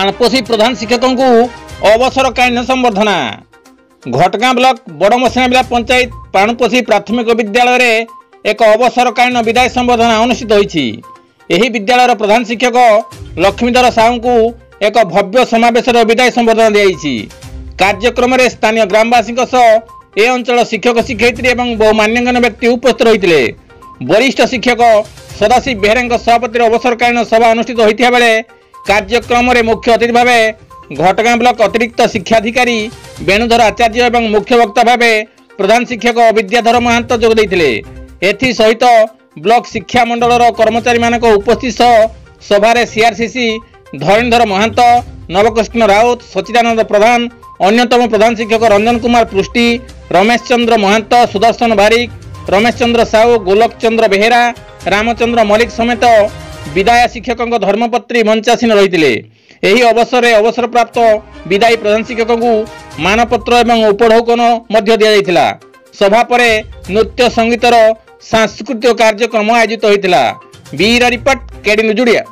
पाणपोषी प्रधान शिक्षकों को अवसरकालीन संबर्धना। घटगां ब्लॉक बड़मसिणाबिला पंचायत पाणपोषी प्राथमिक विद्यालय रे एक अवसरकालीन विदाय संबर्धना अनुष्ठित होईछि। एही विद्यालयर प्रधान शिक्षक लक्ष्मीधर साहू को एक भव्य समावेश विदाय संबर्धना दियाइछि। कार्यक्रम में स्थानीय ग्रामवासी ए अंचल शिक्षक शिक्षयित्री और बहु मान्यगण्य व्यक्ति उपस्थित रही। वरिष्ठ शिक्षक सदाशिव बेहरा सभापति अवसरकालीन सभा अनुष्ठित होता बेले कार्यक्रम में मुख्य अतिथि भाव घटगां ब्लॉक अतिरिक्त शिक्षाधिकारी वेणुधर आचार्य और मुख्य वक्ता भाव प्रधान शिक्षक विद्याधर महांत जोग देइथिले। एथि सहित ब्लॉक शिक्षा मंडल कर्मचारी मानक उपस्थित सभारे सीआरसीसी धरणीधर महांत, नवकृष्ण राउत, सचिदानंद प्रधान, अन्यतम प्रधान शिक्षक रंजन कुमार पृष्टि, रमेश चंद्र महांत, सुदर्शन बारिक, रमेश चंद्र साहू, गोलक चंद्र बेहेरा, रामचंद्र मल्लिक समेत विदाय शिक्षकों धर्मपत्री मंचासीन रही। यही अवसर में अवसर प्राप्त विदायी प्रधान शिक्षकों को मानपत्र और उपढौकन दिया। सभा पर नृत्य संगीतर सांस्कृतिक कार्यक्रम आयोजित होता। Bureau report, KD news Odia.